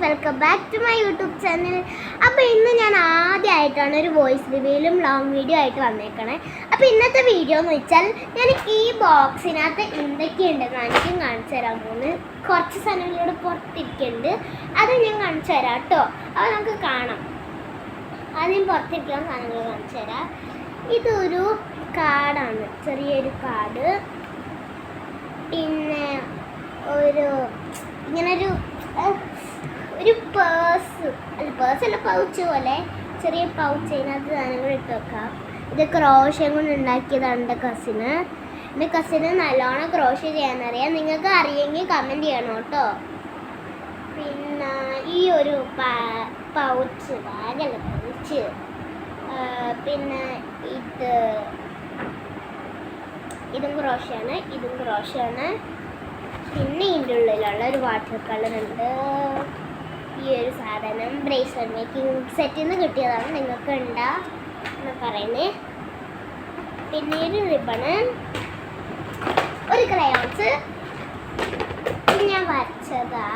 Welcome back to my YouTube channel. അപ്പോൾ ഇന്ന് ഞാൻ ആദ്യമായിട്ടാണ് ഒരു വോയിസ് റിവ്യൂലും ലോങ് വീഡിയോ ആയിട്ട് വന്നേക്കണേ. അപ്പോൾ ഇന്നത്തെ വീഡിയോ എന്ന് വെച്ചാൽ ഞാൻ ഈ ബോക്സിനകത്ത് എന്തൊക്കെയുണ്ടെന്ന് എനിക്കും കാണിച്ചു തരാൻ പോകുന്നു. കുറച്ച് സാധനങ്ങളോട് പുറത്തിരിക്കുന്നുണ്ട്, അത് ഞാൻ കാണിച്ചു തരാം കേട്ടോ. അപ്പോൾ നമുക്ക് കാണാം. ആദ്യം പുറത്തിരിക്കുന്ന സാധനങ്ങൾ കാണിച്ചു തരാം. ഇതൊരു കാർഡാണ്, ചെറിയൊരു കാർഡ്. പിന്നെ ഇങ്ങനൊരു പേഴ്സല്ല, പൗച്ച് പോലെ ചെറിയ പൗച്ച്. അതിനകത്ത് സാധനങ്ങൾ ഇട്ട് വെക്കാം. ഇത് ക്രോഷ്യം കൊണ്ട് ഉണ്ടാക്കിയതാണ് എൻ്റെ കസിന് നല്ലോണം ക്രോഷ്യ ചെയ്യാനറിയാം. നിങ്ങൾക്ക് അറിയെങ്കിൽ കമൻറ്റ് ചെയ്യണം കേട്ടോ. പിന്നെ ഈ ഒരു പൗച്ച്, ബാഗല്ല പൗച്ച്. പിന്നെ ഇതും ക്രോഷ്യാണ്. പിന്നെ ഇതിൻ്റെ ഉള്ളിലുള്ള ഒരു വാട്ടർ കളർ ഉണ്ട്. ഈ ഒരു സാധനം ബ്രേസ്ലെറ്റ് മേക്കിംഗ് സെറ്റിൽ നിന്ന് കിട്ടിയതാണ്, നിങ്ങൾക്ക് ഉണ്ടാ എന്ന് പറയുന്നത്. പിന്നെ ഒരു റിബണ്, ഒരു ക്രയോൺസ്, ഞാൻ വരച്ചതാ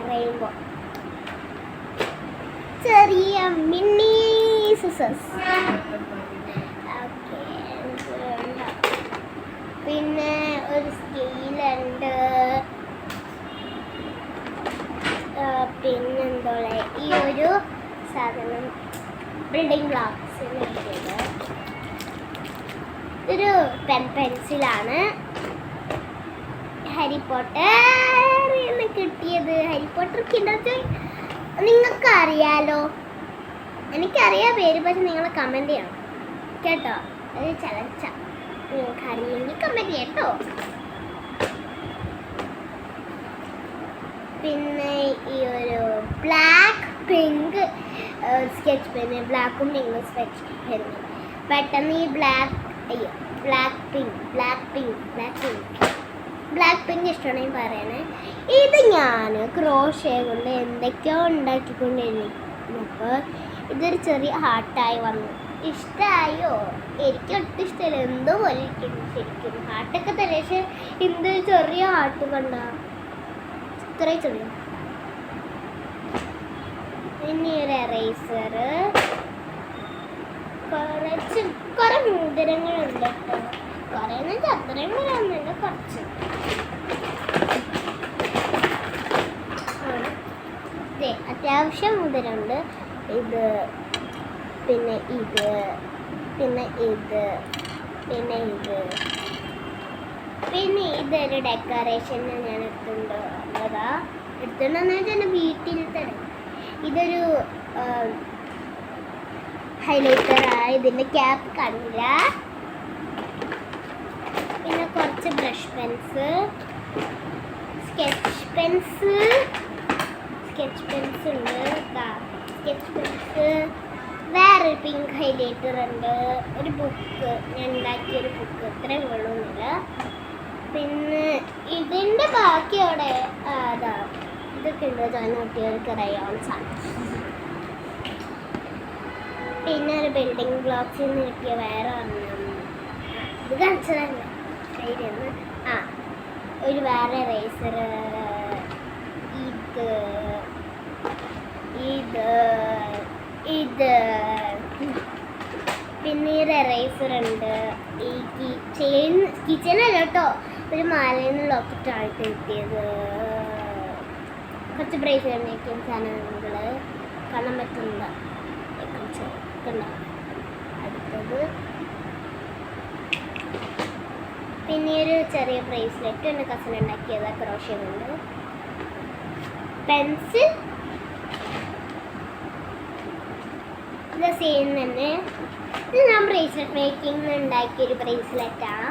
റെയിൻബോ, ചെറിയ മിനി സിസേഴ്സ്. പിന്നെ ഒരു സ്കെയിലുണ്ട്. പിന്നെന്തോ ഈ ഒരു സാധനം ബിൽഡിംഗ് ബ്ലോക്സിന് കിട്ടിയത്. ഒരു പെൻസിലാണ് ഹാരി പോട്ടർ എന്ന് കിട്ടിയത്. ഹാരി പോട്ടർ കിട്ടുന്നത് നിങ്ങൾക്ക് അറിയാലോ, എനിക്കറിയാം പേര്, പക്ഷെ നിങ്ങൾ കമൻറ്റ് ചെയ്യണം കേട്ടോ. അത് ചലച്ച നിങ്ങൾക്ക് അറിയെങ്കിൽ കമൻറ്റ് ചെയ്യട്ടോ. പിന്നെ ഈ ഒരു ബ്ലാക്ക് പിങ്ക് സ്കെച്ച് പെന്ന്, ബ്ലാക്കും പിങ്കും സ്കെച്ച് പെന്ന്. പെട്ടെന്ന് ഈ ബ്ലാക്ക് പിങ്ക് ഇഷ്ടമാണെങ്കിൽ പറയണേ. ഇത് ഞാൻ ക്രോഷ്യ കൊണ്ട് എന്തൊക്കെയോ ഉണ്ടാക്കിക്കൊണ്ടിരുന്നപ്പോൾ ഇതൊരു ചെറിയ ഹാർട്ടായി വന്നു. ഇഷ്ടമായോ? എനിക്ക് ഒട്ടും ഇഷ്ടമല്ല, എന്തോ പോലെ ഇരിക്കുന്നു ശരിക്കും. ഹാർട്ടൊക്കെ തന്നെ, പക്ഷെ എന്തൊരു ചെറിയ ഹാർട്ട് കണ്ട, ഇത്രയും ചെറിയ. പിന്നെ ഒരു എറേസർ, കുറെ മോതിരങ്ങളുണ്ട് കേട്ടോ. കുറെ അത്രയും വരാന്നുണ്ട്, കുറച്ച്. അത്യാവശ്യം മോതിരമുണ്ട്. പിന്നെ ഇതൊരു ഡെക്കറേഷന് ഞാൻ എടുത്തിട്ടുണ്ടെന്ന് വെച്ചാൽ വീട്ടിൽ തന്നെ. ഇതൊരു ഹൈലൈറ്ററാണ്. ഇതിൻ്റെ ക്യാപ്പ് കാണില്ല. പിന്നെ കുറച്ച് ബ്രഷ് പെൻസ്, സ്കെച്ച് പെൻസ് ഉണ്ട്. സ്കെച്ച് പെൻസ്, വേറൊരു പിങ്ക് ഹൈലൈറ്റർ ഉണ്ട്. ഒരു ബുക്ക്, ഞാൻ ഉണ്ടാക്കിയൊരു ബുക്ക്, ഇത്രയും കൊള്ളുന്നില്ല. പിന്നെ ഇതിൻ്റെ ബാക്കി അവിടെ ഇതൊക്കെ ഉണ്ട്, നോട്ടിയ ക്രയോൺസ് ആണ്. പിന്നെ ഒരു ബിൽഡിംഗ് ബ്ലോക്സിൽ നിന്ന് കിട്ടിയ വേറെ ഇത് കാണിച്ചതല്ല കയ്യിലിരുന്ന്. ഒരു വേറെ റേസർ, ഇത് പിന്നെ ഒരു എറേസർ ഉണ്ട്. ഈ കിച്ചനല്ല കേട്ടോ, ഒരു മാലയിൽ നിന്ന് ലോക്കറ്റായിട്ട് കിട്ടിയത്. കുറച്ച് ബ്രേസ്ലെറ്റ് മേക്കിംഗ് സാധനങ്ങൾ കാണാൻ പറ്റുന്നില്ല. അടുത്തത് പിന്നെ ഒരു ചെറിയ ബ്രേസ്ലെറ്റ് എൻ്റെ കസിൻ ഉണ്ടാക്കിയത് ക്രോഷ്യ കൊണ്ട്. പെൻസിൽ ഇത് സെയിം തന്നെ. ഇത് ഞാൻ ബ്രേസ്ലെറ്റ് മേക്കിംഗ് ഉണ്ടാക്കിയൊരു ബ്രേസ്ലെറ്റാണ്.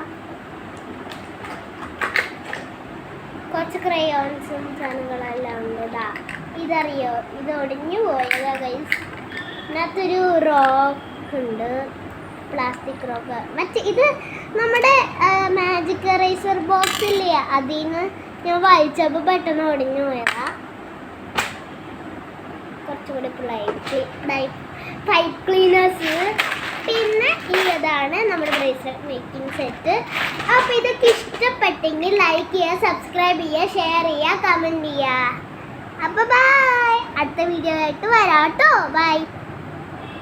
കുറച്ച് ക്രയോൺസും സാധനങ്ങളെല്ലാം ഉണ്ട്. ഇതറിയോ, ഇത് ഒടിഞ്ഞു പോയതാ ഗൈസ്. ഇതിനകത്തൊരു റോക്ക് ഉണ്ട്, പ്ലാസ്റ്റിക് റോക്ക്. ഇത് നമ്മുടെ മാജിക് എറേസർ ബോക്സ് ഇല്ലേ, അതിൽ നിന്ന് ഞാൻ വലിച്ചപ്പോൾ പെട്ടെന്ന് ഒടിഞ്ഞു പോയതാ. കുറച്ചുകൂടി പൈപ്പ് ക്ലീനേഴ്സ്. പിന്നെ ഇതാണ് നമ്മുടെ ബ്രേസ്ലെറ്റ് മേക്കിംഗ് സെറ്റ്. അപ്പോൾ ഇതൊക്കെ ഇഷ്ടപ്പെട്ടെങ്കിൽ ലൈക്ക് ചെയ്യുക, സബ്സ്ക്രൈബ് ചെയ്യുക, ഷെയർ ചെയ്യുക, കമൻറ്റ് ചെയ്യുക. അപ്പോൾ ബൈ, അടുത്ത വീഡിയോ ആയിട്ട് വരാം കേട്ടോ. ബൈ.